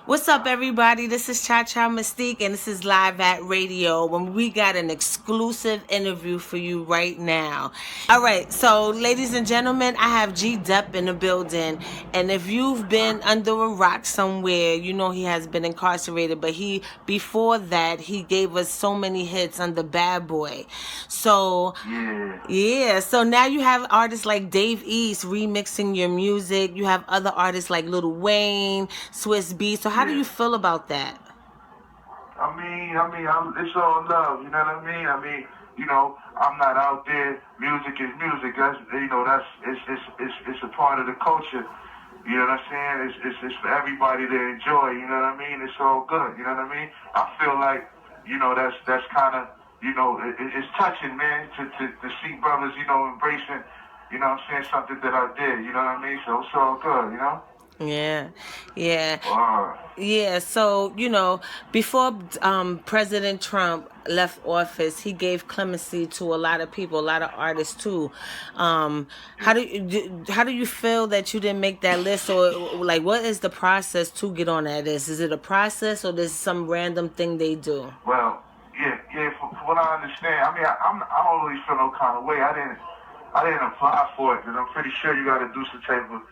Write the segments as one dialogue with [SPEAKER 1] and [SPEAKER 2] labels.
[SPEAKER 1] What's up, everybody? This is Cha Cha Mystique, and this is Live at Radio when we got an exclusive interview for you right now. All right, so ladies and gentlemen, I have G DEP in the building, and if you've been under a rock somewhere, you know he has been incarcerated, but before that, he gave us so many hits under Bad Boy. So,
[SPEAKER 2] Yeah.
[SPEAKER 1] yeah, so now you have artists like Dave East remixing your music. You have other artists like Lil Wayne, Swiss Beats. So how do
[SPEAKER 2] Yeah.
[SPEAKER 1] you feel about that?
[SPEAKER 2] It's all love. You know what I mean? I'm not out there. Music is music. It's a part of the culture. You know what I'm saying? It's for everybody to enjoy. You know what I mean? It's all good. You know what I mean? I feel like, that's kind of, it's touching, man, to see brothers, embracing, something that I did. You know what I mean? So it's all good.
[SPEAKER 1] Yeah, yeah,
[SPEAKER 2] Wow.
[SPEAKER 1] yeah. So before President Trump left office, he gave clemency to a lot of people, a lot of artists too. How do you feel that you didn't make that list, or like what is the process to get on that list? Is it a process, or there's some random thing they do?
[SPEAKER 2] Well, yeah. From what I understand, I don't really feel no kind of way. I didn't apply for it because I'm pretty sure you got to do some type of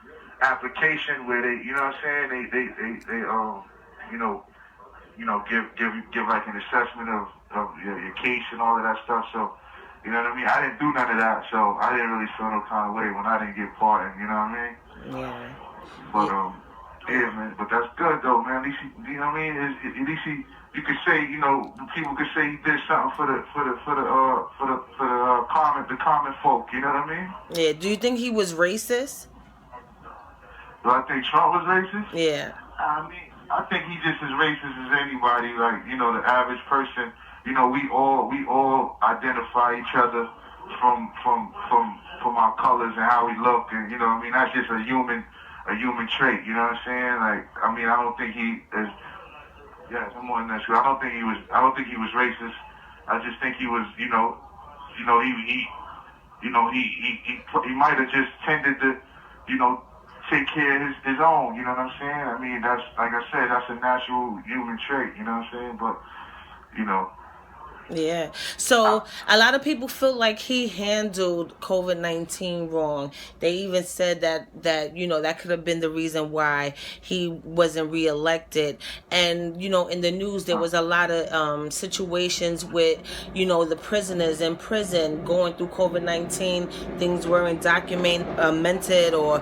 [SPEAKER 2] application where they, you know what I'm saying? They you know, give like an assessment of your case and all of that stuff. So, you know what I mean? I didn't do none of that, so I didn't really feel no kind of way when I didn't get pardoned. You know what I mean?
[SPEAKER 1] Yeah.
[SPEAKER 2] But
[SPEAKER 1] Yeah.
[SPEAKER 2] yeah, man. But that's good though, man. At least you know what I mean. At least you could say, people could say he did something for the common folk. You know what I mean?
[SPEAKER 1] Yeah. Do you think he was racist?
[SPEAKER 2] Do I think Trump was racist?
[SPEAKER 1] Yeah.
[SPEAKER 2] I think he's just as racist as anybody. Like, the average person. We all identify each other from our colors and how we look, and that's just a human trait. You know what I'm saying? Like, I don't think he is. Yes, I'm on that. I don't think he was. I don't think he was racist. I just think he was. He might have just tended to, take care of his own. You know what I'm saying? That's, like I said, that's a natural human trait. You know what I'm saying? But you know,
[SPEAKER 1] Yeah.
[SPEAKER 2] I,
[SPEAKER 1] So a lot of people feel like he handled COVID-19 wrong. They even said that that could have been the reason why he wasn't reelected. And in the news there was a lot of situations with the prisoners in prison going through COVID-19. Things weren't documented, or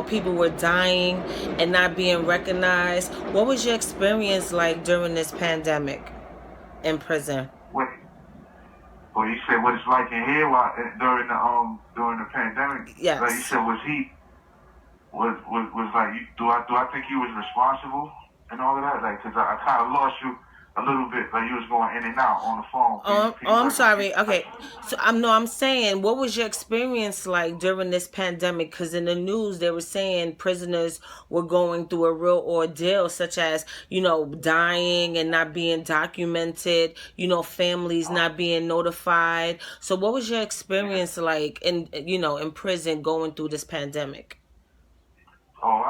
[SPEAKER 1] people were dying and not being recognized. What was your experience like during this pandemic in prison?
[SPEAKER 2] what? Well, you said what it's like in here during the pandemic. Like you
[SPEAKER 1] Yes.
[SPEAKER 2] said, was like, do I think he was responsible and all of that? Like, cause I kind of lost you a little bit. Like, you was going in and out on the phone.
[SPEAKER 1] I'm
[SPEAKER 2] Like repeat?
[SPEAKER 1] sorry. Okay, so I'm saying, what was your experience like during this pandemic? Because in the news they were saying prisoners were going through a real ordeal, such as dying and not being documented. Families not being notified. So, what was your
[SPEAKER 2] Yeah.
[SPEAKER 1] experience like in prison going through this pandemic?
[SPEAKER 2] Oh,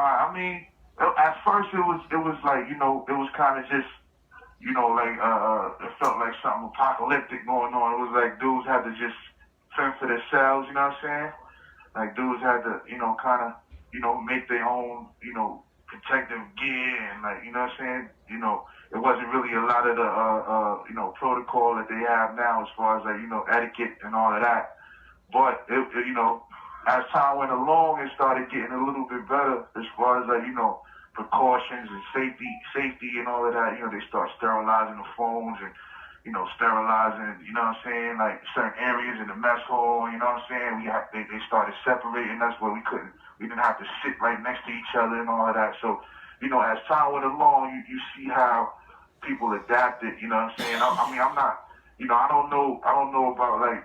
[SPEAKER 2] at first it was like, it was kind of just, like, it felt like something apocalyptic going on. It was like dudes had to just fend for themselves. You know what I'm saying? Like, dudes had to, kind of, make their own, protective gear, and, like, you know what I'm saying? It wasn't really a lot of the, protocol that they have now as far as, like, etiquette and all of that. But as time went along, it started getting a little bit better as far as, like, precautions and safety and all of that. They start sterilizing the phones and sterilizing, what I'm saying, like certain areas in the mess hall. You know what I'm saying? They started separating us where we didn't have to sit right next to each other and all of that. So as time went along, you see how people adapted. You know what I'm saying? I'm not, I don't know about, like,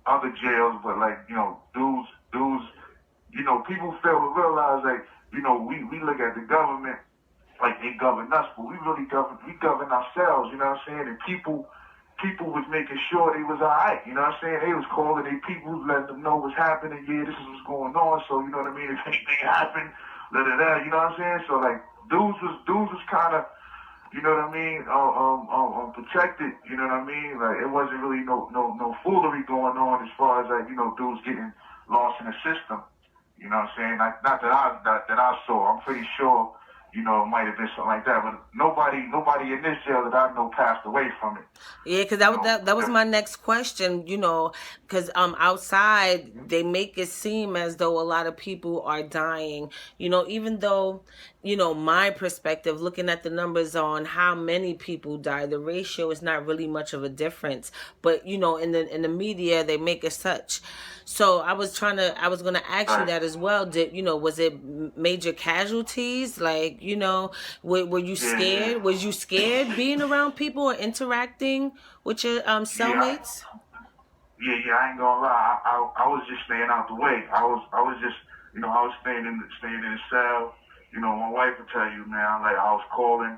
[SPEAKER 2] other jails, but, like, dudes, people fail to realize, like, we look at the government like they govern us, but we govern ourselves. You know what I'm saying? And people was making sure they was all right. You know what I'm saying? They was calling their people, letting them know what's happening. Yeah, this is what's going on. So, you know what I mean? If anything happened, da da da. You know what I'm saying? So, like, dudes was kind of, you know what I mean, protected. You know what I mean? Like it wasn't really no foolery going on as far as like dudes getting lost in the system. You know what I'm saying? Like, not that I saw. I'm pretty sure it might have been something like that, but nobody in this jail that I know passed away from it.
[SPEAKER 1] Yeah, because that was my next question. Because outside they make it seem as though a lot of people are dying. Even though my perspective, looking at the numbers on how many people die, the ratio is not really much of a difference. But in the media they make it such. So I was going to ask you
[SPEAKER 2] Right.
[SPEAKER 1] that as well. Was it major casualties? Like, were you
[SPEAKER 2] Yeah, yeah,
[SPEAKER 1] scared? Was you scared being around people or interacting with your
[SPEAKER 2] yeah.
[SPEAKER 1] cellmates?
[SPEAKER 2] Yeah. I ain't gonna lie. I was just staying out the way. I was just, I was staying in the cell. My wife would tell you, man. Like I was calling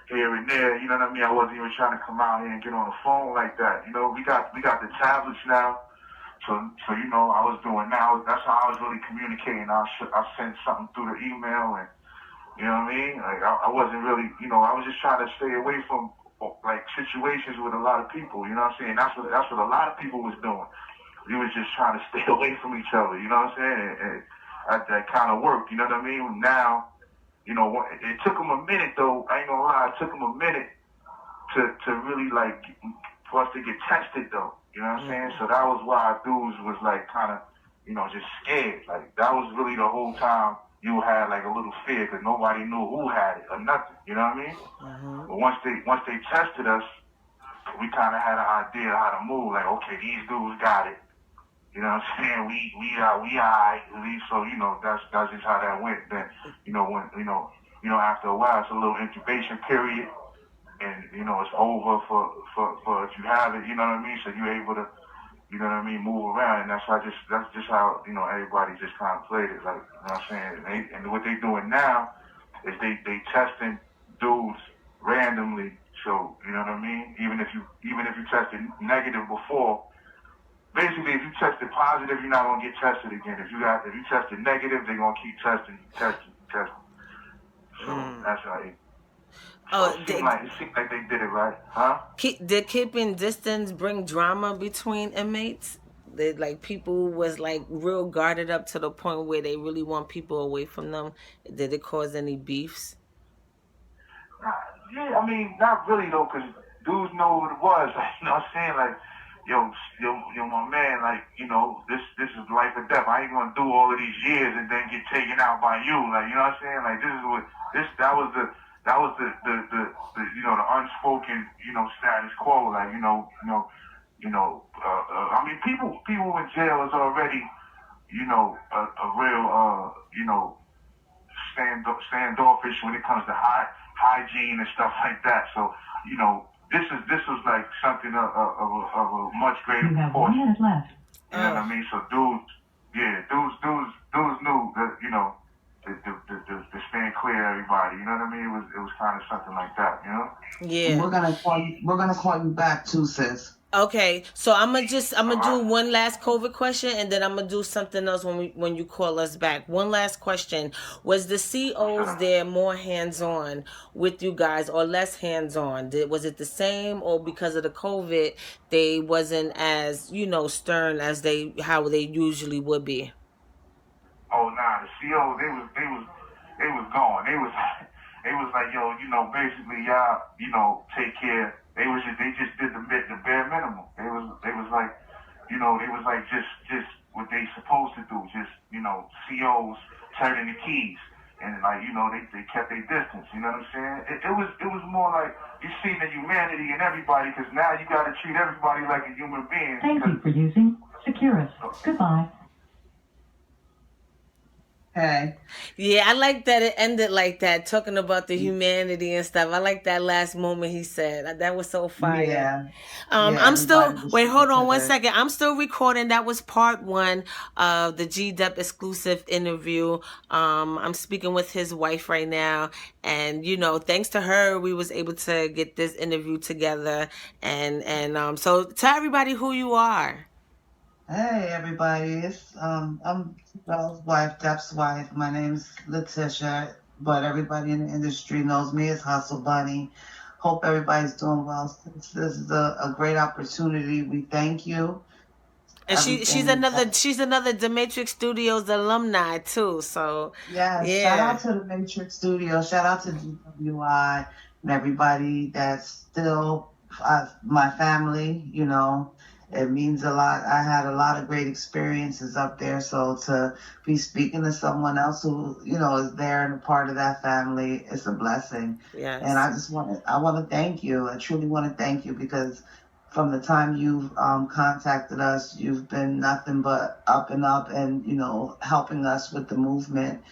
[SPEAKER 2] here and there. You know what I mean? I wasn't even trying to come out here and get on the phone like that. We got the tablets now. So I was doing now. That's how I was really communicating. I sent something through the email, and you know what I mean. Like I wasn't really, I was just trying to stay away from like situations with a lot of people. You know what I'm saying? That's what a lot of people was doing. We was just trying to stay away from each other. You know what I'm saying? And that kind of worked. You know what I mean? Now, it took them a minute though. I ain't gonna lie. It took them a minute to really like for us to get tested though. You know what I'm saying? So that was why dudes was like kind of, just scared. Like that was really the whole time you had like a little fear because nobody knew who had it or nothing. You know what I mean? But once they tested us, we kind of had an idea how to move. Like, okay, these dudes got it. You know what I'm saying? We alright. So that's just how that went. Then when after a while it's a little incubation period and it's over for if you have it, you know what I mean? So you're able to, move around, and that's just how everybody just kind of played it, like you know what I'm saying. And what they doing now is they testing dudes randomly. So you know what I mean? Even if you tested negative before, basically if you tested positive, you're not gonna get tested again. If you tested negative, they're gonna keep testing. So that's how it. So
[SPEAKER 1] Oh,
[SPEAKER 2] it seemed like they did it right, huh?
[SPEAKER 1] did keeping distance bring drama between inmates? Did like people was like real guarded up to the point where they really want people away from them? Did it cause any beefs?
[SPEAKER 2] Yeah, I mean, not really though, cause dudes know what it was. Like, you know what I'm saying? Like, yo, my man, like, this is life or death. I ain't gonna do all of these years and then get taken out by you. Like, you know what I'm saying? Like, that was the unspoken, status quo. Like, I mean, people in jail is already, a real, standoffish when it comes to hygiene and stuff like that. So, this was like something of a much greater proportion. 1 minute left. You know what I mean? So dudes knew that, to stand clear of everybody. You know what I mean? It was kind of something like that,
[SPEAKER 1] Yeah.
[SPEAKER 3] We're gonna call you back too, sis.
[SPEAKER 1] Okay, so I'm gonna do one last COVID question, and then I'm gonna do something else when you call us back. One last question: was the COs there more hands on with you guys or less hands on? Was it the same, or because of the COVID, they wasn't as stern as how they usually would be?
[SPEAKER 2] Oh nah, the CO they was gone. They was like, yo, basically y'all, take care. They just did the bare minimum. They was like, they was like just what they supposed to do. Just COs turning the keys. And like, they kept their distance, you know what I'm saying? It was more like you see the humanity in everybody, because now you gotta treat everybody like a human being.
[SPEAKER 4] Thank you for using Securus. Goodbye.
[SPEAKER 3] Hey.
[SPEAKER 1] Yeah, I like that it ended like that, talking about the humanity and stuff. I like that last moment he said. That was so fire.
[SPEAKER 3] Yeah.
[SPEAKER 1] I'm still wait, hold on one
[SPEAKER 3] second.
[SPEAKER 1] second. I'm still recording. That was part 1 of the G DEP exclusive interview. I'm speaking with his wife right now, and thanks to her, we was able to get this interview together. And so tell everybody who you are.
[SPEAKER 3] Hey everybody, I'm Bell's wife, Dep's wife. My name's Letitia. but everybody in the industry knows me as Hustle Bunny. Hope everybody's doing well. This is a great opportunity. We thank you.
[SPEAKER 1] And
[SPEAKER 3] Everything.
[SPEAKER 1] she's another Demetric Studios alumni too. So
[SPEAKER 3] Yes, shout
[SPEAKER 1] yeah.
[SPEAKER 3] out to the Matrix Studio. Shout out to GWI and everybody that's still my family. You know, it means a lot. I had a lot of great experiences up there. So to be speaking to someone else who, is there and a part of that family, it's a blessing.
[SPEAKER 1] Yes.
[SPEAKER 3] And I want to thank you. I truly want to thank you because from the time you've contacted us, you've been nothing but up and up and, helping us with the movement.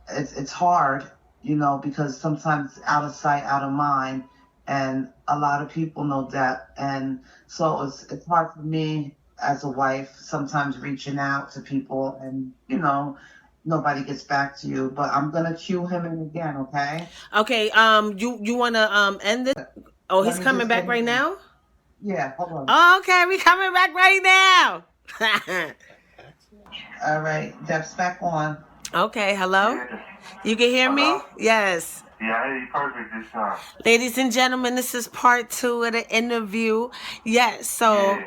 [SPEAKER 3] It's hard, because sometimes out of sight, out of mind, and a lot of people know that. And so it's hard for me as a wife sometimes reaching out to people and, nobody gets back to you. But I'm going to cue him in again, okay?
[SPEAKER 1] Okay, you wanna end this? Oh, he's
[SPEAKER 3] Let me
[SPEAKER 1] coming
[SPEAKER 3] just
[SPEAKER 1] back
[SPEAKER 3] get
[SPEAKER 1] right
[SPEAKER 3] him in.
[SPEAKER 1] now?
[SPEAKER 3] Yeah, hold on.
[SPEAKER 1] Oh, okay, we coming back right now.
[SPEAKER 3] All right, Dep's back on.
[SPEAKER 1] Okay, hello?
[SPEAKER 2] Yeah.
[SPEAKER 1] You can hear me?
[SPEAKER 2] Hello?
[SPEAKER 1] Yes.
[SPEAKER 2] Yeah, I hear you perfect this time.
[SPEAKER 1] Ladies and gentlemen, this is part 2 of the interview. Yes, so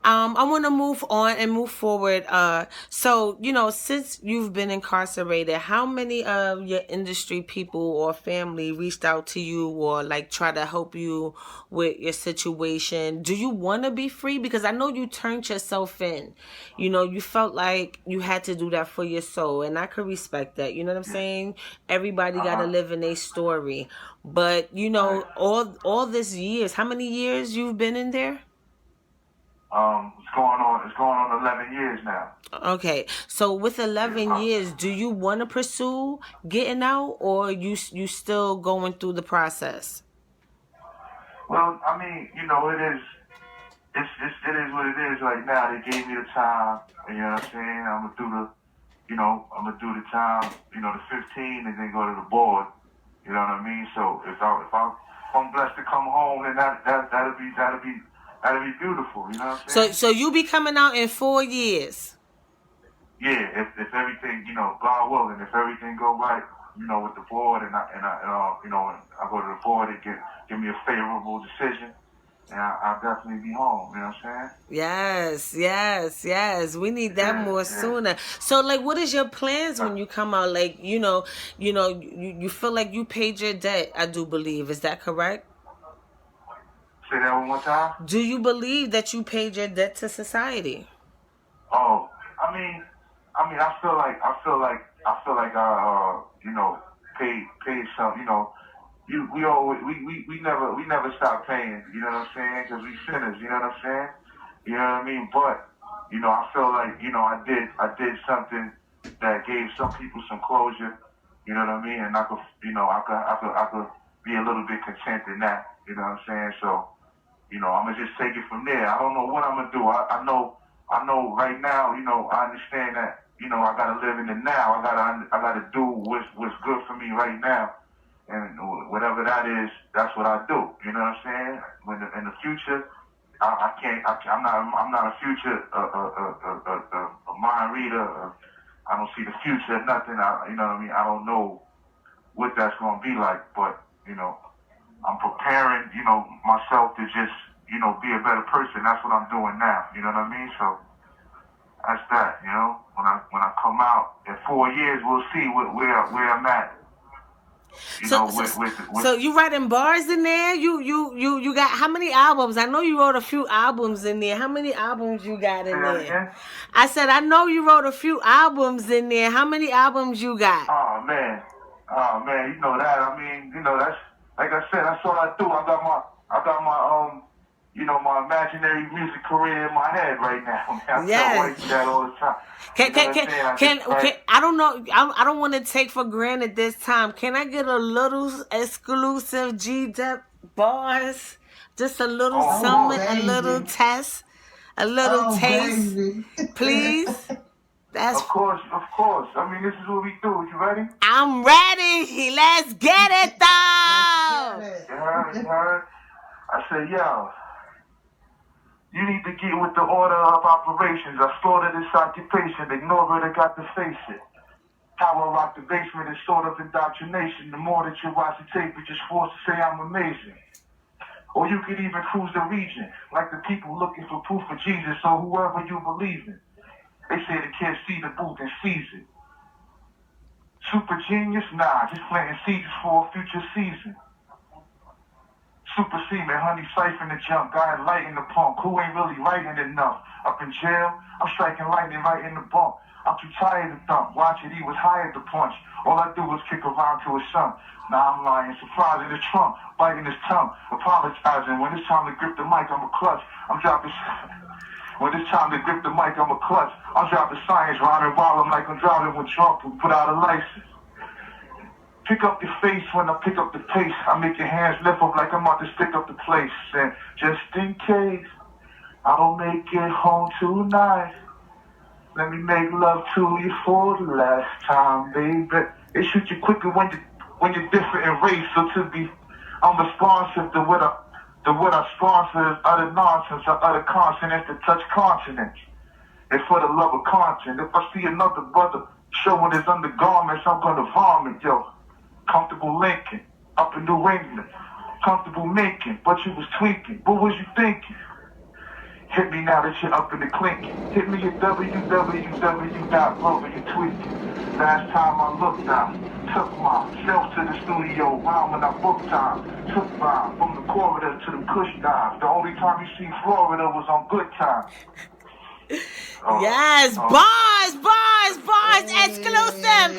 [SPEAKER 1] I want to move on and move forward. So since you've been incarcerated, how many of your industry people or family reached out to you or like try to help you with your situation? Do you want to be free? Because I know you turned yourself in. You felt like you had to do that for your soul, and I could respect that. You know what I'm saying? Everybody got to live in a story, but all this years, how many years you've been in there?
[SPEAKER 2] It's going on 11 years now.
[SPEAKER 1] Okay, so with 11 years, do you want to pursue getting out, or you still going through the process?
[SPEAKER 2] Well, I mean, it is. It is what it is right now. They gave me the time. You know what I'm saying? I'm gonna do the time. The 15, and then go to the board. You know what I mean? So if I'm blessed to come home, then that'll be beautiful. You know what I'm saying?
[SPEAKER 1] So you be coming out in 4 years.
[SPEAKER 2] Yeah, if everything, God willing, if everything go right, with the board, and I go to the board and give me a favorable decision, and I'll definitely be home. You know what I'm saying?
[SPEAKER 1] Yes. We need that more sooner. So, like, what is your plans when you come out? Like, you feel like you paid your debt. I do believe. Is that correct?
[SPEAKER 2] Say that one more time.
[SPEAKER 1] Do you believe that you paid your debt to society?
[SPEAKER 2] Oh, I mean, I feel like I paid some. We never stop paying. You know what I'm saying? Because we sinners. You know what I'm saying? You know what I mean? But I feel like I did something that gave some people some closure. You know what I mean? And I could be a little bit content in that. You know what I'm saying? So I'm gonna just take it from there. I don't know what I'm gonna do. I know right now. I understand that. I gotta live in the now. I gotta do what's good for me right now. And whatever that is, that's what I do. You know what I'm saying? In the future, I can't. I'm not a future a mind reader. I don't see the future. Nothing. You know what I mean? I don't know what that's gonna be like. But I'm preparing. Myself to just be a better person. That's what I'm doing now. You know what I mean? So that's that. When I come out in 4 years, we'll see where I'm at.
[SPEAKER 1] So you writing bars in there? You got how many albums? I know you wrote a few albums in there. How many albums you got in there?
[SPEAKER 2] Again?
[SPEAKER 1] I said I know you wrote a few albums in there. How many albums you got?
[SPEAKER 2] Oh man, you know that. I mean, that's like I said. That's all I do. I got my my imaginary music career in my head right now. I tell White that all the time.
[SPEAKER 1] I don't know. I don't want to take for granted this time. Can I get a little exclusive G DEP bars? Just a little something,
[SPEAKER 3] baby.
[SPEAKER 1] a little test, a little taste,
[SPEAKER 3] baby.
[SPEAKER 1] please. That's
[SPEAKER 2] Of course. I mean, this is what we do. You ready?
[SPEAKER 1] I'm ready. Let's get it though.
[SPEAKER 2] You heard? I said, yo. You need to get with the order of operations. I slaughtered this occupation. Ignore it, I got to face it. How I rock the basement is sort of indoctrination. The more that you watch the tape, you're just forced to say I'm amazing. Or you could even cruise the region, like the people looking for proof of Jesus or whoever you believe in. They say the kids see the booth and sees it. Super genius? Nah, just planting seeds for a future season. Super seaman, honey siphon the jump, guy lighting the pump. Who ain't really writing enough? Up in jail, I'm striking lightning right in the bump. I'm too tired to thump. Watch it, he was hired to punch. All I do was kick around to his son. Now I'm lying, surprising the trunk, biting his tongue, apologizing. When it's time to grip the mic, I'm a clutch. I'm dropping. When it's time to grip the mic, I'm a clutch. I'm dropping science, rhyming while I'm like I'm driving with drunk and put out a license. Pick up your face when I pick up the pace. I make your hands lift up like I'm about to stick up the place. And just in case I don't make it home tonight, let me make love to you for the last time, baby. They shoot you quicker when you're different in race. So to be, I'm responsive to what I sponsor is utter nonsense or utter consonants to touch consonants. And for the love of content, if I see another brother showing his undergarments, I'm gonna vomit, yo. Comfortable Lincoln, up in New England. Comfortable making, but you was tweaking. What was you thinking? Hit me now that you're up in the clinking. Hit me at www.broker, you tweaking. Last time I looked out, took myself to the studio round when I booked time. Took mine from the corridor to the cush dive. The only time you see Florida was on good time.
[SPEAKER 1] Yes, bars, exclusive.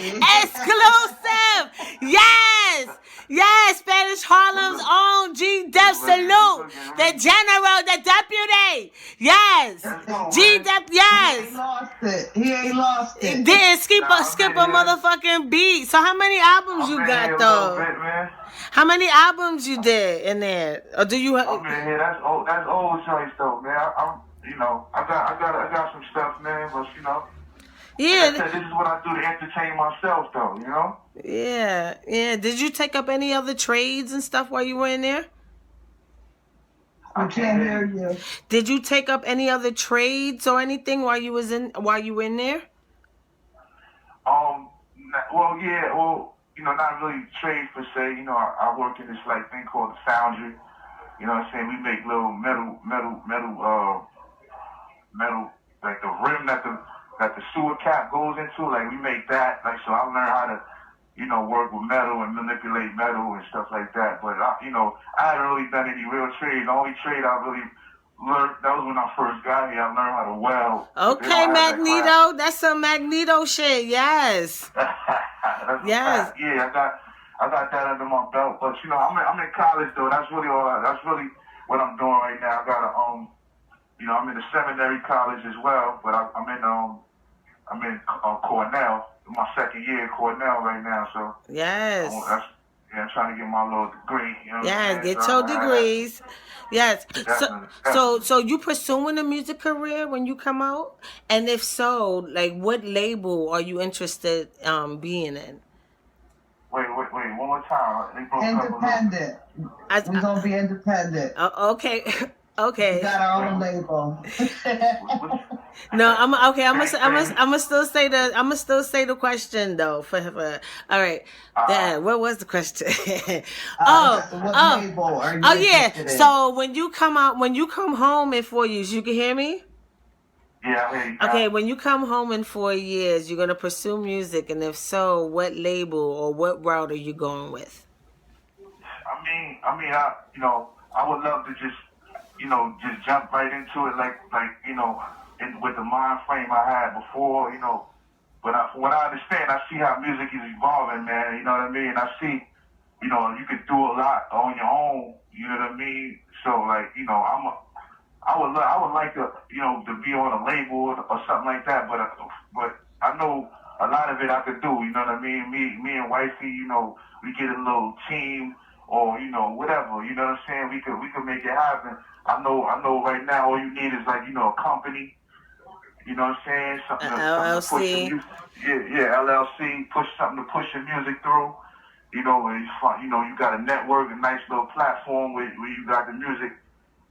[SPEAKER 1] Yes, Spanish Harlem's own G DEP salute, the general, the deputy. Yes, G DEP. Yes,
[SPEAKER 3] He ain't lost it.
[SPEAKER 1] Didn't skip a motherfucking beat. So how many albums you got though? How many albums you did in there? Or do you?
[SPEAKER 2] I'm in here. That's old choice though, man. I got some stuff, man, but
[SPEAKER 1] Yeah.
[SPEAKER 2] like I said, this is what I do to entertain myself, though,
[SPEAKER 1] Yeah. Did you take up any other trades and stuff while you were in there?
[SPEAKER 3] I can't hear you.
[SPEAKER 1] Did you take up any other trades or anything while you were in there?
[SPEAKER 2] Not really trade per se. I work in this thing called the foundry. You know what I'm saying? We make little metal, like the rim that the sewer cap goes into. Like we make that. So I learned how to, work with metal and manipulate metal and stuff like that. But I hadn't really done any real trade. The only trade I really learned, that was when I first got here. I learned how to weld.
[SPEAKER 1] Okay, Magneto. That's some Magneto shit. Yes. Yes.
[SPEAKER 2] Yeah, I got that under my belt. But I'm in college though. That's really what I'm doing right now. I got I'm in a seminary college as well, but I'm in Cornell, my second year at Cornell right now. So
[SPEAKER 1] yes,
[SPEAKER 2] I'm trying to get my little degree.
[SPEAKER 1] Yes, get your degrees. Yes. So you pursuing a music career when you come out? And if so, like what label are you interested being in?
[SPEAKER 2] Wait, one more time.
[SPEAKER 3] Independent. We're gonna be independent.
[SPEAKER 1] Okay. Okay.
[SPEAKER 3] We got our own label.
[SPEAKER 1] No, I'm okay. I'm gonna still say the question though. For all right. Dad, what was the question?
[SPEAKER 3] What label are you
[SPEAKER 1] yeah. So when you come home in 4 years, you can hear me?
[SPEAKER 2] Yeah, I hear you.
[SPEAKER 1] Okay, when you come home in 4 years, you're gonna pursue music, and if so, what label or what route are you going with?
[SPEAKER 2] I would love to just jump right into it, with the mind frame I had before, But from what I understand, I see how music is evolving, man. You know what I mean? I see, you can do a lot on your own. You know what I mean? So, I would like to, to be on a label or something like that. But I know a lot of it I could do. You know what I mean? Me and wifey, we get a little team or whatever. You know what I'm saying? We could make it happen. I know right now all you need is a company. You know what I'm saying? Something
[SPEAKER 1] LLC.
[SPEAKER 2] To push your music. Yeah, LLC. Something to push your music through. And you got a network, a nice little platform where you got the music,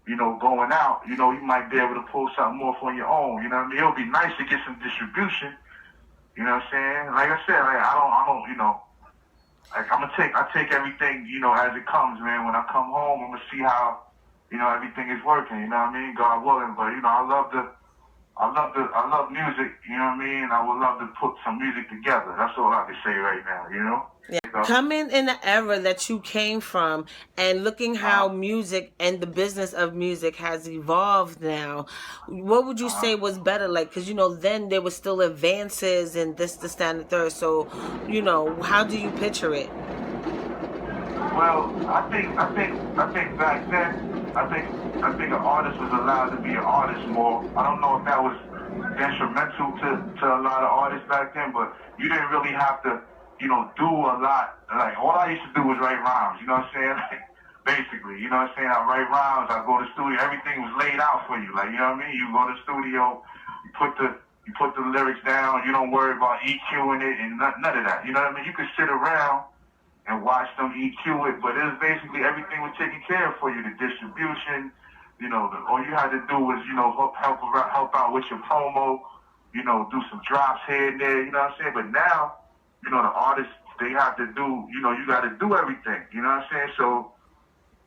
[SPEAKER 2] going out. You might be able to pull something off on your own. You know what I mean? It'll be nice to get some distribution. You know what I'm saying? Like I said, like I don't, like I take everything, as it comes, man. When I come home, I'm gonna see how, everything is working. You know what I mean? God willing, but I love music. You know what I mean? I would love to put some music together. That's all I can say right now.
[SPEAKER 1] Yeah. Coming in the era that you came from and looking how music and the business of music has evolved now, what would you say was better? Like, because, then there was still advances and this, that, and the third. So, how do you picture it?
[SPEAKER 2] Well, I think back then, I think an artist was allowed to be an artist more. I don't know if that was detrimental to a lot of artists back then, but you didn't really have to, do a lot. Like, all I used to do was write rhymes, you know what I'm saying? Like, basically, you know what I'm saying? I write rhymes, I go to the studio, everything was laid out for you. Like, you know what I mean? You go to the studio, you put the lyrics down, you don't worry about EQing it and none of that. You know what I mean? You could sit around and watch them EQ it, but it was basically everything was taken care of for you. The distribution, all you had to do was, help out with your promo, do some drops here and there, you know what I'm saying? But now, the artists, they have to do, you got to do everything, you know what I'm saying? So,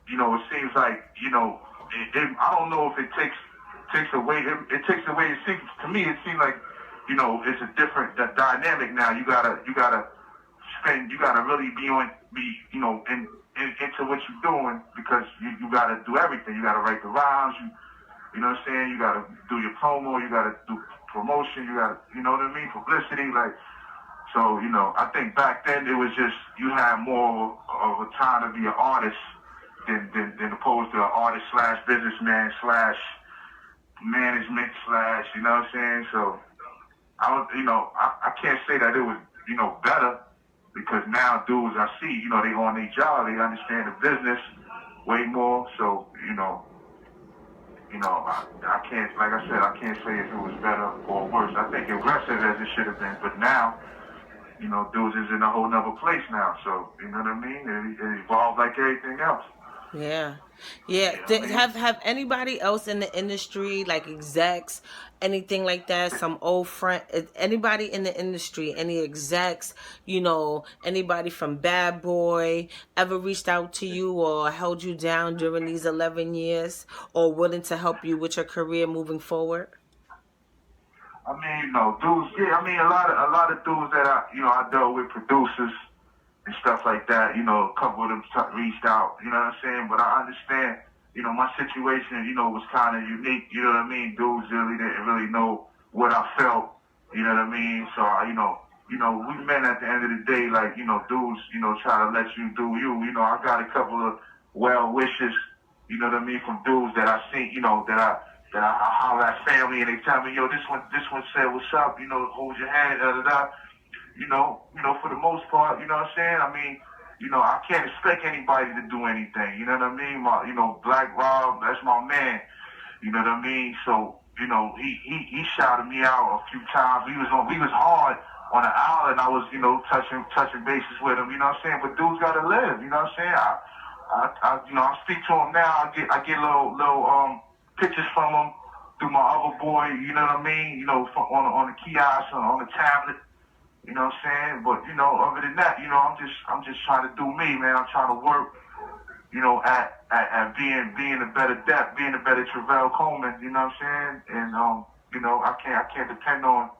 [SPEAKER 2] it seems like, I don't know if it takes away, it seems, to me, it seems like, it's a different dynamic now. You gotta really into what you're doing, because you gotta do everything. You gotta write the rhymes, you know what I'm saying? You gotta do your promo, you gotta do promotion, you gotta, you know what I mean? Publicity, like, so, I think back then it was just, you had more of a time to be an artist than opposed to an artist / businessman / management / you know what I'm saying? So, I can't say that it was, better, because now dudes I see, they on their job, they understand the business way more. So, I can't, like I said, I can't say if it was better or worse. I think aggressive as it should have been, but now, dudes is in a whole nother place now. So, you know what I mean? It evolved like everything else.
[SPEAKER 1] Yeah. Have anybody else in the industry, like execs, anything like that, some old friend, anybody in the industry, any execs, anybody from Bad Boy ever reached out to you or held you down during these 11 years, or willing to help you with your career moving forward?
[SPEAKER 2] I mean, dudes, yeah, I mean, a lot of dudes that I dealt with, producers and stuff like that, a couple of them reached out, you know what I'm saying? But I understand, my situation, was kind of unique, you know what I mean? Dudes really didn't really know what I felt, you know what I mean? So, we men at the end of the day, like, dudes, try to let you do you. I got a couple of well wishes, you know what I mean, from dudes that I see, that I holler at family, and they tell me, yo, this one said, what's up, hold your hand, da-da-da. For the most part, you know what I'm saying? I mean, I can't expect anybody to do anything, you know what I mean? Black Rob, that's my man, you know what I mean? So, he shouted me out a few times. We was hard on the island. I was, touching bases with him, you know what I'm saying? But dudes gotta live, you know what I'm saying? I speak to him now. I get little pictures from him through my other boy, you know what I mean? On the kiosk, on the tablet. You know what I'm saying? But, other than that, I'm just trying to do me, man. I'm trying to work, at being a better DEP, being a better Travell Coleman, you know what I'm saying? And, I can't depend on,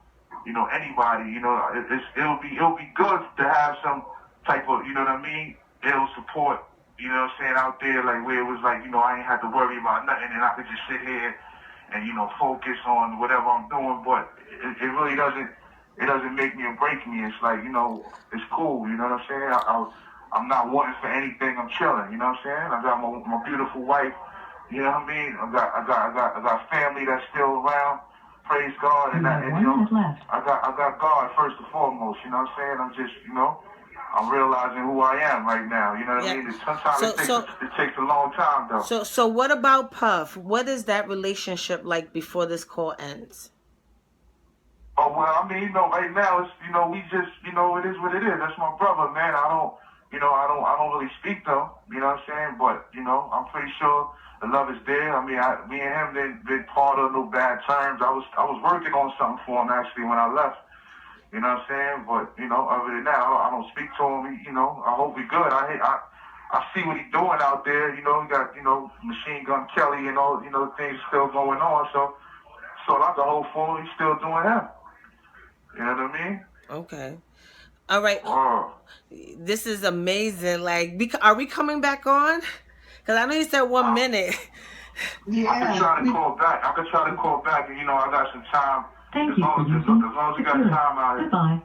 [SPEAKER 2] anybody, it'll be good to have some type of, you know what I mean? Ill support, you know what I'm saying, out there, like, where it was like, I ain't had to worry about nothing, and I could just sit here and, focus on whatever I'm doing. But it really doesn't make me or break me. It's like, it's cool, you know what I'm saying? I'm not wanting for anything. I'm chilling, you know what I'm saying? I got my beautiful wife, you know what I mean? I got family that's still around. Praise God, and I got God first and foremost, you know what I'm saying? I'm just, I'm realizing who I am right now, you know what I mean? Sometimes it takes a long time, though.
[SPEAKER 1] So what about Puff? What is that relationship like before this call ends?
[SPEAKER 2] Oh, well, I mean, right now, it's, we just, it is what it is. That's my brother, man. I don't really speak to him, you know what I'm saying? But, I'm pretty sure the love is there. I mean, me and him didn't part of no bad terms. I was working on something for him, actually, when I left, You know what I'm saying? But, you know, other than that, I don't speak to him. You know, I hope he's good. I see what he's doing out there. You know, he got, you know, Machine Gun Kelly and all, you know, things still going on. So I can hope for he's still doing him. You know what I mean?
[SPEAKER 1] Okay. All right.
[SPEAKER 2] Oh.
[SPEAKER 1] This is amazing. Like, are we coming back on? Because I know you said 1 minute.
[SPEAKER 3] Yeah.
[SPEAKER 2] I can try to call back. And, you know, I got some time.
[SPEAKER 4] Thank
[SPEAKER 2] As
[SPEAKER 4] you
[SPEAKER 2] long
[SPEAKER 4] for
[SPEAKER 2] as
[SPEAKER 4] using
[SPEAKER 2] you got time out here.
[SPEAKER 4] Goodbye.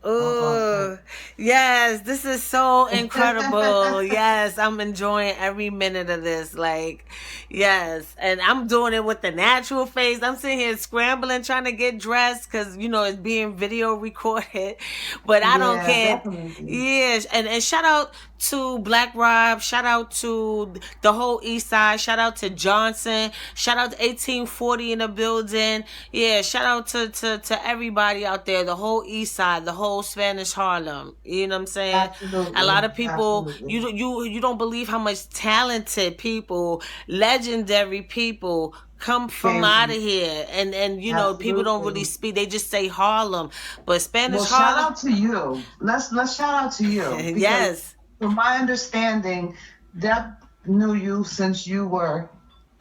[SPEAKER 1] Oh, yes, this is so incredible. Yes, I'm enjoying every minute of this. Like, yes, and I'm doing it with the natural face. I'm sitting here scrambling, trying to get dressed because, you know, it's being video recorded, but I don't care.
[SPEAKER 3] Definitely.
[SPEAKER 1] Yes, and shout out to Black Rob, shout out to the whole East Side, shout out to Johnson, shout out to 1840 in the building. Yeah, shout out to everybody out there, the whole East Side, the whole Spanish Harlem. You know what I'm saying?
[SPEAKER 3] Absolutely.
[SPEAKER 1] A lot of people,
[SPEAKER 3] Absolutely.
[SPEAKER 1] you don't believe how much talented people, legendary people come from out of here, and you know, people don't really speak, they just say Harlem, but Spanish
[SPEAKER 3] Well,
[SPEAKER 1] Harlem.
[SPEAKER 3] shout out to you. Let's shout out to you. Because
[SPEAKER 1] Yes,
[SPEAKER 3] from my understanding, Deb knew you since you were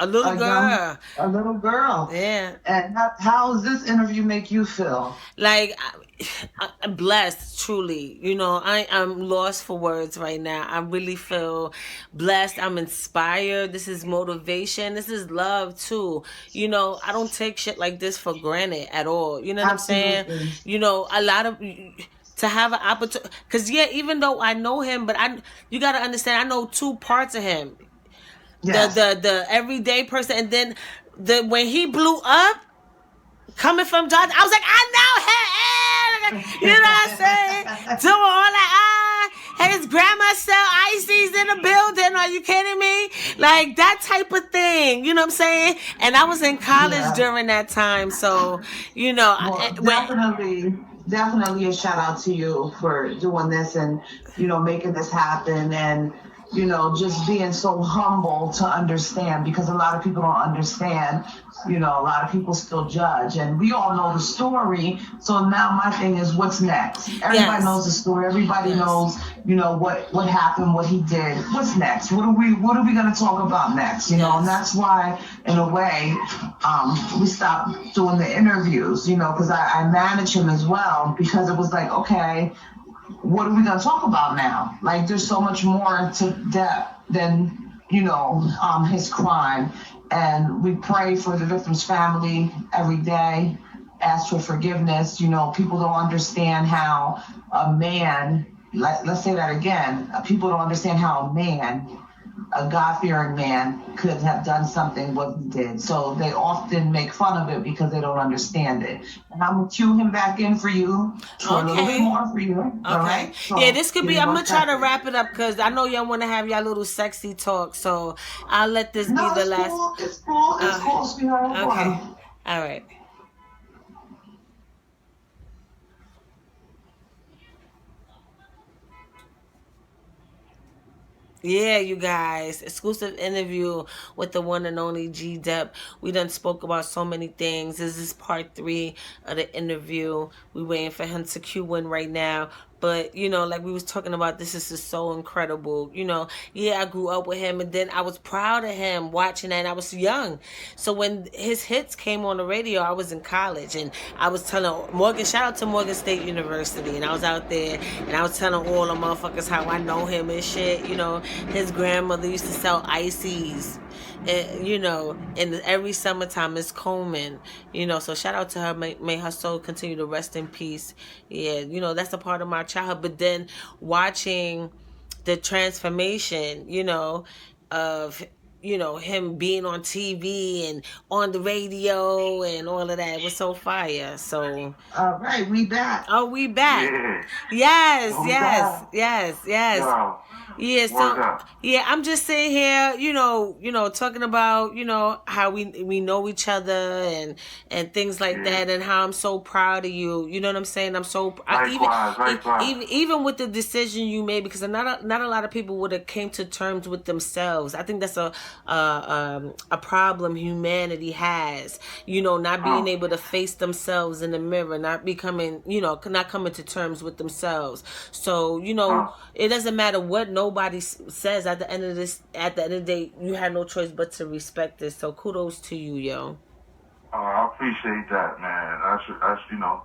[SPEAKER 1] a little girl.
[SPEAKER 3] a little girl.
[SPEAKER 1] Yeah.
[SPEAKER 3] And how does this interview make you feel?
[SPEAKER 1] Like, I'm blessed, truly. You know, I'm lost for words right now. I really feel blessed. I'm inspired. This is motivation. This is love too. You know, I don't take shit like this for granted at all. You know what I'm saying?
[SPEAKER 3] Absolutely.
[SPEAKER 1] You know, a lot of, to have an opportunity, because yeah, even though I know him, but you got to understand, I know two parts of him.
[SPEAKER 3] Yes.
[SPEAKER 1] The everyday person, and then when he blew up, coming from Johnson, I was like, I know him. You know what I'm saying? Doing all that. His grandma sell ices in the building. Are you kidding me? Like that type of thing. You know what I'm saying? And I was in college during that time, so you know.
[SPEAKER 3] Well, definitely a shout out to you for doing this and, you know, making this happen and, you know, just being so humble to understand, because a lot of people don't understand. You know, a lot of people still judge, and we all know the story. So now my thing is, what's next? Everybody knows the story. Everybody knows, you know, what happened, what he did. What's next? What are we going to talk about next? You know, and that's why, in a way, we stopped doing the interviews. You know, because I manage him as well, because it was like, okay, what are we going to talk about now? Like, there's so much more to that than, you know, his crime. And we pray for the victim's family every day, ask for forgiveness. You know, people don't understand how a man, let's say that again, people don't understand how a man, a God-fearing man, could have done something what he did. So they often make fun of it because they don't understand it. And I'm going to cue him back in for you for a little bit more for you. Okay.
[SPEAKER 1] All right. So, yeah, this could be, I'm going to try to wrap it up because I know y'all want to have y'all little sexy talk. So I'll let this be the last.
[SPEAKER 3] Cool. It's cool, sweetheart.
[SPEAKER 1] Okay. All right. Yeah, you guys, exclusive interview with the one and only G DEP. We done spoke about so many things. This is part 3 of the interview. We waiting for him to cue in right now. But, you know, like we was talking about, this is just so incredible. You know, yeah, I grew up with him, and then I was proud of him watching that, and I was young. So when his hits came on the radio, I was in college, and I was telling Morgan, shout out to Morgan State University, and I was out there, and I was telling all the motherfuckers how I know him and shit. You know, his grandmother used to sell ices. And, you know, and every summertime is Coleman, you know, so shout out to her. May her soul continue to rest in peace. Yeah, you know, that's a part of my childhood. But then watching the transformation, you know, of, you know, him being on TV and on the radio and all of that, it was so fire. So
[SPEAKER 3] all right, we back.
[SPEAKER 1] Oh, we back.
[SPEAKER 2] Yeah.
[SPEAKER 1] Yes.
[SPEAKER 2] Wow.
[SPEAKER 1] Yeah, so yeah, I'm just sitting here, you know, talking about, you know, how we know each other and things like that, and how I'm so proud of you. You know what I'm saying? I'm so even with the decision you made, because not a lot of people would have came to terms with themselves. I think that's a a problem humanity has. You know, not being able to face themselves in the mirror, not becoming, you know, not coming to terms with themselves. So, you know, it doesn't matter what nobody says. At the end of the day, you had no choice but to respect this. So kudos to you, yo.
[SPEAKER 2] I appreciate that, man. That's you know,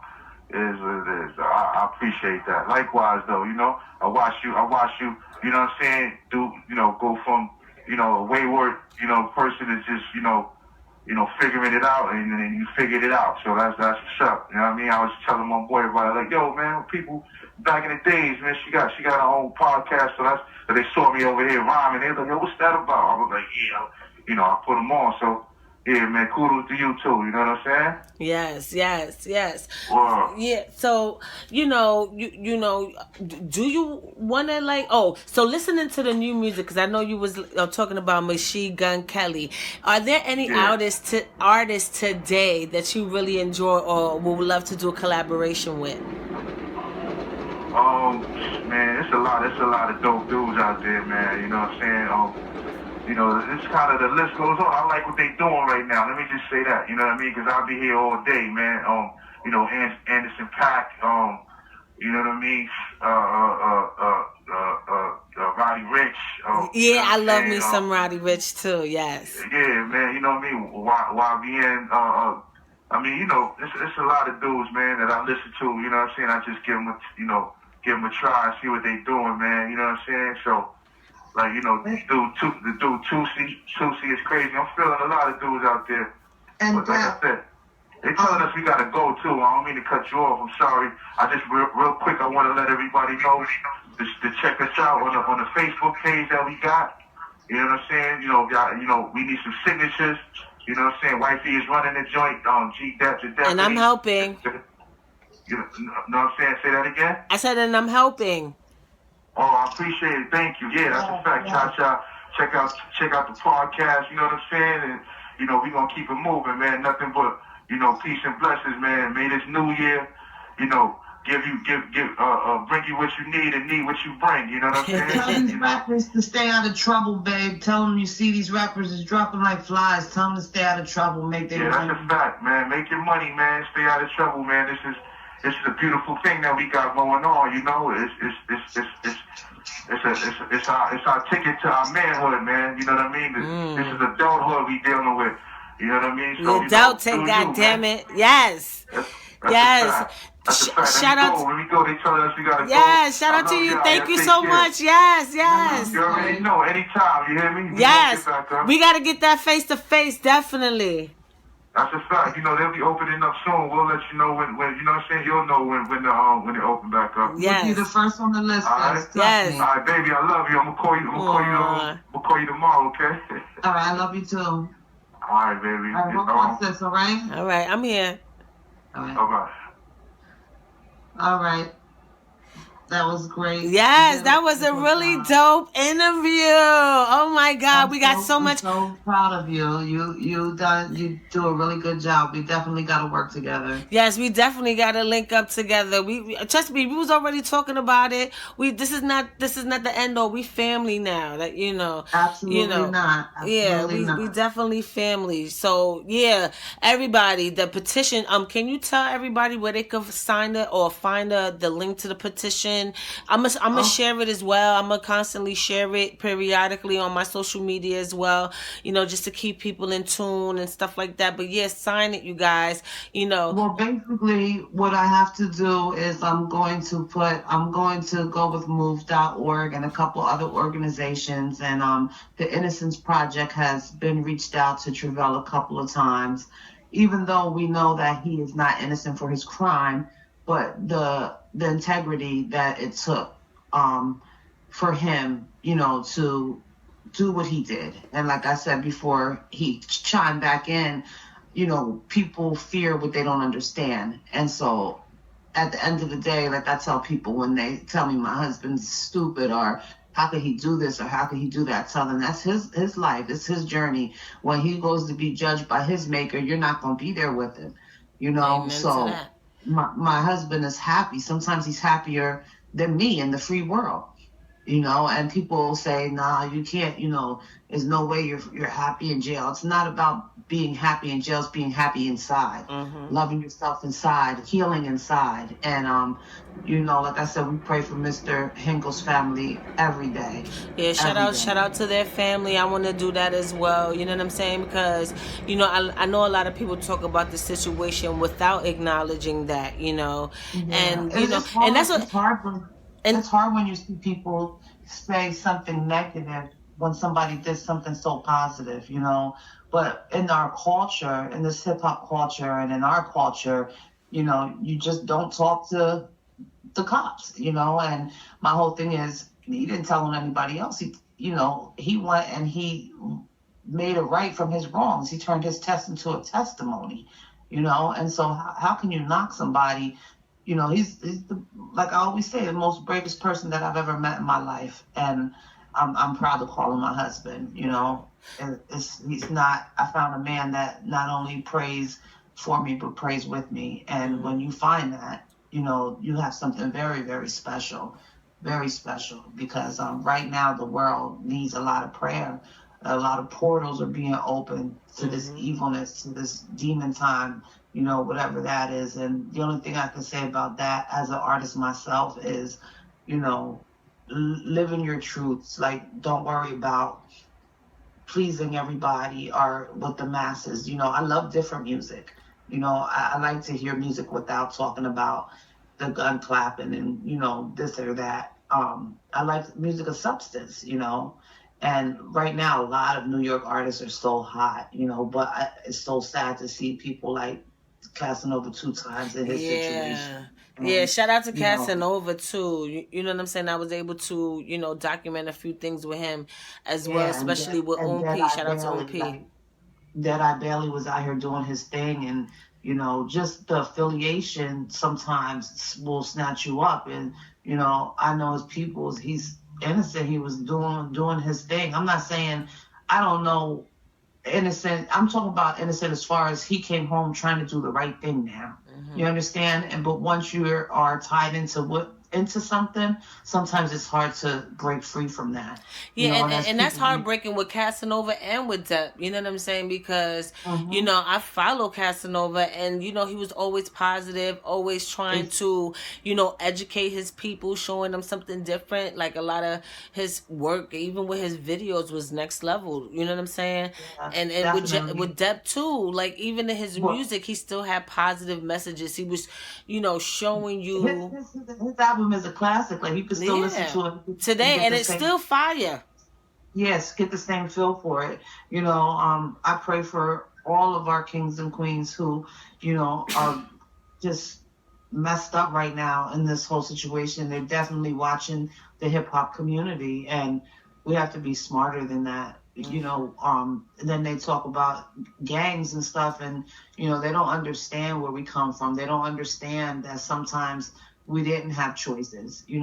[SPEAKER 2] it is what it is. I appreciate that. Likewise, though, you know, I watch you, you know what I'm saying, go from, you know, a wayward, you know, person to just, you know, figuring it out, and then you figured it out. So that's what's up. You know what I mean? I was telling my boy about it, like, yo, man, people back in the days, man, she got her own podcast, so they saw me over here rhyming. They was like, yo, what's that about? I was like, yeah, you know, I put them on. So yeah, man, kudos to you too. You know what I'm saying?
[SPEAKER 1] Yes.
[SPEAKER 2] Wow.
[SPEAKER 1] Yeah. So you know, do you want to like? Oh, so listening to the new music, because I know you was talking about Machine Gun Kelly. Are there any artists today that you really enjoy or would love to do a collaboration with?
[SPEAKER 2] Man, it's a lot of dope dudes out there, man. You know what I'm saying? You know, it's kind of, the list goes on. I like what they doing right now. Let me just say that. You know what I mean? Because I'll be here all day, man. You know, Anderson .Paak. You know what I mean? Roddy Ricch.
[SPEAKER 1] Yeah, I love me some Roddy Ricch too. Yes.
[SPEAKER 2] Yeah, man. You know what I mean? YBN. I mean, you know, it's a lot of dudes, man, that I listen to. You know what I'm saying? I just give them a try and see what they doing, man. You know what I'm saying? So. Like, you know, the dude Tusi is crazy. I'm feeling a lot of dudes out there.
[SPEAKER 3] And
[SPEAKER 2] but like I said, they telling us we gotta go too. I don't mean to cut you off. I'm sorry. I just real quick, I want to let everybody know to check us out on the Facebook page that we got. You know what I'm saying? You know, we need some signatures. You know what I'm saying? Wifey is running the joint. G DEP.
[SPEAKER 1] And I'm helping.
[SPEAKER 2] You know what I'm saying? Say that again.
[SPEAKER 1] I said, and I'm helping.
[SPEAKER 2] Oh, I appreciate it. Thank you. Yeah, that's a fact. Cha-cha. Check out the podcast, you know what I'm saying? And, you know, we're going to keep it moving, man. Nothing but, you know, peace and blessings, man. May this new year, you know, bring you what you need and need what you bring, you know what I'm saying?
[SPEAKER 3] Tell these rappers to stay out of trouble, babe. Tell them you see these rappers is dropping like flies. Tell them to stay out of trouble. Make their money.
[SPEAKER 2] That's a fact, man. Make your money, man. Stay out of trouble, man. This is a beautiful thing that we got going on, you know. It's our ticket to our manhood, man. You know what I mean? This is adulthood we dealing with. You know what I mean? So,
[SPEAKER 1] adulting, goddammit. Yes. Yes.
[SPEAKER 2] Shout out. When we go, they tell us we gotta go.
[SPEAKER 1] Yes, shout out to you. Thank you so much. Yes.
[SPEAKER 2] You already know. Anytime, you hear me?
[SPEAKER 1] Yes. We gotta get that face to face, definitely.
[SPEAKER 2] That's a fact. You know, they'll be opening up soon. We'll let you know when you know what I'm saying? You'll know when they open back up.
[SPEAKER 3] Yes. You'll be the first on the list.
[SPEAKER 2] All right?
[SPEAKER 1] Yes.
[SPEAKER 2] All right, baby, I love you. I'm gonna call you tomorrow, okay?
[SPEAKER 3] All right, I love you too.
[SPEAKER 2] All right, baby.
[SPEAKER 3] All right, we'll process, all right?
[SPEAKER 1] All right, I'm here.
[SPEAKER 3] All right.
[SPEAKER 2] Okay.
[SPEAKER 3] All right. That was great.
[SPEAKER 1] Yes, that was a really dope interview. Oh my God, we got so much.
[SPEAKER 3] I'm so proud of you. You do a really good job. We definitely got to work together.
[SPEAKER 1] Yes, we definitely got to link up together. We trust me, we was already talking about it. This is not the end all. We family now. That you know.
[SPEAKER 3] Absolutely not.
[SPEAKER 1] Absolutely we definitely family. So yeah, everybody, the petition. Can you tell everybody where they could sign it or find the link to the petition? I'm gonna share it as well. I'm gonna constantly share it periodically on my social media as well, you know, just to keep people in tune and stuff like that. But yes, sign it, you guys, you know.
[SPEAKER 3] Well, basically what I have to do is I'm going to go with move.org and a couple other organizations, and the Innocence Project has been reached out to Travell a couple of times, even though we know that he is not innocent for his crime. But the integrity that it took for him, you know, to do what he did. And like I said before, he chimed back in, you know, people fear what they don't understand. And so at the end of the day, like I tell people when they tell me my husband's stupid or how could he do this or how could he do that, tell them that's his life. It's his journey. When he goes to be judged by his maker, you're not going to be there with him, you know.
[SPEAKER 1] Amen
[SPEAKER 3] so
[SPEAKER 1] to that.
[SPEAKER 3] My husband is happy. Sometimes he's happier than me in the free world. And people say, nah, you can't, there's no way you're happy in jail. It's not about being happy in jail, it's being happy inside, loving yourself inside, healing inside. And, like I said, we pray for Mr. Hinkle's family every day.
[SPEAKER 1] Yeah,
[SPEAKER 3] Every day.
[SPEAKER 1] shout out to their family. I want to do that as well. You know what I'm saying? Because I know a lot of people talk about the situation without acknowledging that.
[SPEAKER 3] Yeah.
[SPEAKER 1] And
[SPEAKER 3] It's
[SPEAKER 1] and
[SPEAKER 3] hard.
[SPEAKER 1] that's what and
[SPEAKER 3] It's hard when you see people say something negative when somebody did something so positive. But in our culture, in this hip hop culture and in our culture, you just don't talk to the cops. And my whole thing is, he didn't tell on anybody else. He went and he made it right from his wrongs. He turned his test into a testimony. And so how can you knock somebody? He's like I always say, the most bravest person that I've ever met in my life, and I'm proud to call him my husband. He's not. I found a man that not only prays for me but prays with me, and when you find that, you have something very, very special, very special. Because right now the world needs a lot of prayer. A lot of portals are being opened to this evilness, to this demon time, whatever that is. And the only thing I can say about that as an artist myself is, live in your truths. Like, don't worry about pleasing everybody or with the masses. I love different music. I like to hear music without talking about the gun clapping and, this or that. I like music of substance. And right now, a lot of New York artists are so hot, but it's so sad to see people like Casanova 2 times in his situation.
[SPEAKER 1] Yeah, shout out to
[SPEAKER 3] You know,
[SPEAKER 1] Casanova too. You know what I'm saying? I was able to, document a few things with him as well,
[SPEAKER 3] yeah,
[SPEAKER 1] especially with
[SPEAKER 3] and
[SPEAKER 1] OMP. Shout out to OMP.
[SPEAKER 3] Deadeye Bailey was out here doing his thing, and just the affiliation sometimes will snatch you up. And I know his peoples. He's innocent. He was doing his thing. I'm not saying I don't know innocent. I'm talking about innocent as far as he came home trying to do the right thing now. You understand? But once you are tied into something, sometimes it's hard to break free from that.
[SPEAKER 1] Yeah,
[SPEAKER 3] And
[SPEAKER 1] and that's heartbreaking with Casanova and with Depp. You know what I'm saying? Because I follow Casanova, and he was always positive, always trying to educate his people, showing them something different. Like, a lot of his work, even with his videos, was next level. You know what I'm saying?
[SPEAKER 3] Yeah,
[SPEAKER 1] And
[SPEAKER 3] definitely.
[SPEAKER 1] with Depp too. Like, even in his
[SPEAKER 3] Well,
[SPEAKER 1] music, he still had positive messages. He was showing you.
[SPEAKER 3] his album is a classic. Like, you can still listen to it and
[SPEAKER 1] Today,
[SPEAKER 3] get
[SPEAKER 1] and
[SPEAKER 3] the
[SPEAKER 1] it's
[SPEAKER 3] same.
[SPEAKER 1] still fire.
[SPEAKER 3] Yes, get the same feel for it. I pray for all of our kings and queens who, are just messed up right now in this whole situation. They're definitely watching the hip hop community, and we have to be smarter than that. Then they talk about gangs and stuff, and they don't understand where we come from. They don't understand that sometimes we didn't have choices. We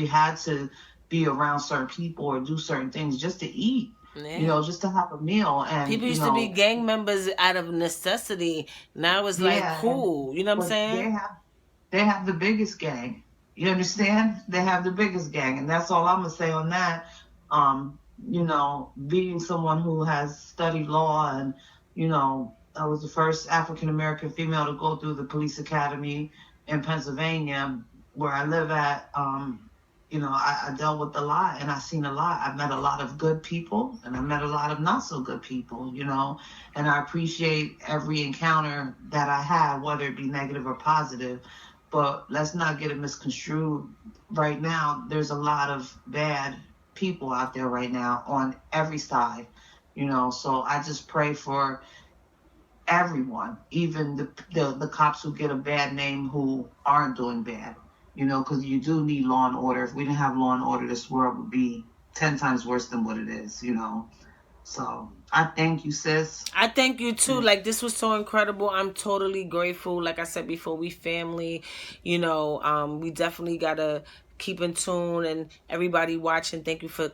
[SPEAKER 3] had to be around certain people or do certain things just to eat. Just to have a meal. And
[SPEAKER 1] People used to be gang members out of necessity. Now it's like
[SPEAKER 3] yeah,
[SPEAKER 1] cool. You know what I'm
[SPEAKER 3] but
[SPEAKER 1] saying?
[SPEAKER 3] they have the biggest gang. You understand? They have the biggest gang, and that's all I'm gonna say on that. Being someone who has studied law, and I was the first African American female to go through the police academy in Pennsylvania, where I live at. I dealt with a lot, and I seen a lot. I met a lot of good people, and I met a lot of not so good people. And I appreciate every encounter that I have, whether it be negative or positive. But let's not get it misconstrued. Right now, there's a lot of bad people out there right now on every side. So I just pray for everyone, even the cops who get a bad name who aren't doing bad. Because you do need law and order. If we didn't have law and order, this world would be 10 times worse than what it is. So I thank you, sis.
[SPEAKER 1] I thank you too. Like, this was so incredible. I'm totally grateful. Like I said before, we family. We definitely gotta keep in tune, and everybody watching, thank you for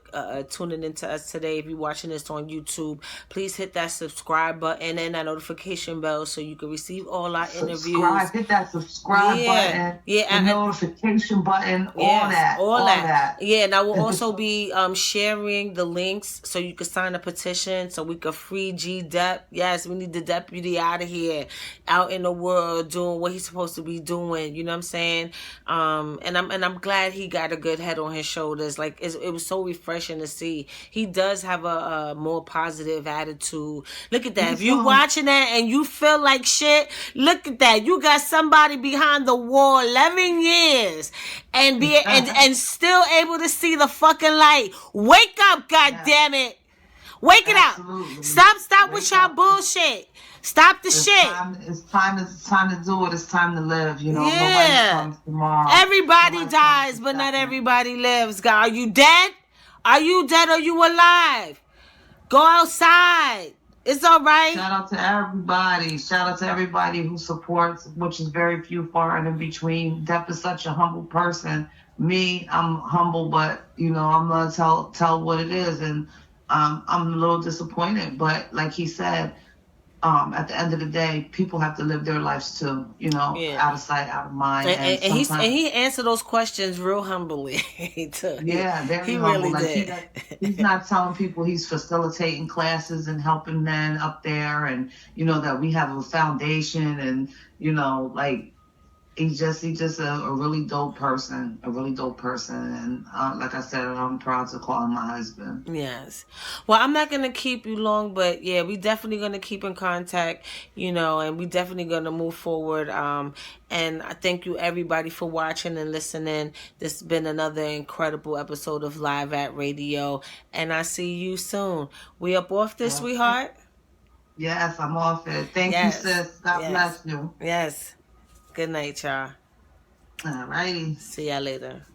[SPEAKER 1] tuning into us today. If you're watching this on YouTube, please hit that subscribe button and that notification bell so you can receive all our interviews.
[SPEAKER 3] Hit that subscribe button, the notification button, all that.
[SPEAKER 1] Yeah, and I will also be sharing the links so you can sign a petition so we can free G DEP. Yes, we need the deputy out of here, out in the world doing what he's supposed to be doing. You know what I'm saying? And I'm glad he got a good head on his shoulders. Like it was so refreshing to see. He does have a more positive attitude. Look at that. If you watching that and you feel like shit, look at that. You got somebody behind the wall 11 years and still able to see the fucking light. Wake up, damn it. Wake it up. Stop with y'all bullshit. Stop the shit.
[SPEAKER 3] It's time to do it. It's time to live. You know,
[SPEAKER 1] nobody
[SPEAKER 3] comes tomorrow.
[SPEAKER 1] Everybody dies, but not everybody lives. God, are you dead? Are you dead or you alive? Go outside. It's all right.
[SPEAKER 3] Shout out to everybody. Shout out to everybody who supports, which is very few, far and in between. Dep is such a humble person. Me, I'm humble, but you know, I'm gonna tell what it is, and I'm a little disappointed. But like he said, at the end of the day, people have to live their lives too, you know, out of sight, out of mind.
[SPEAKER 1] And he answered those questions real humbly too.
[SPEAKER 3] Yeah, very humble. Really did. He's not telling people he's facilitating classes and helping men up there, and you know that we have a foundation, and you know, like he's just a really dope person, and like I said, I'm proud to call him my husband.
[SPEAKER 1] Yes. Well, I'm not gonna keep you long, but yeah, we definitely gonna keep in contact, you know, and we definitely gonna move forward. And I thank you everybody for watching and listening. This has been another incredible episode of Live at Radio, and I see you soon. We up off this, sweetheart?
[SPEAKER 3] Yes, I'm off it. Thank you, sis. God bless you.
[SPEAKER 1] Yes. Good night, y'all.
[SPEAKER 3] All righty.
[SPEAKER 1] See y'all later.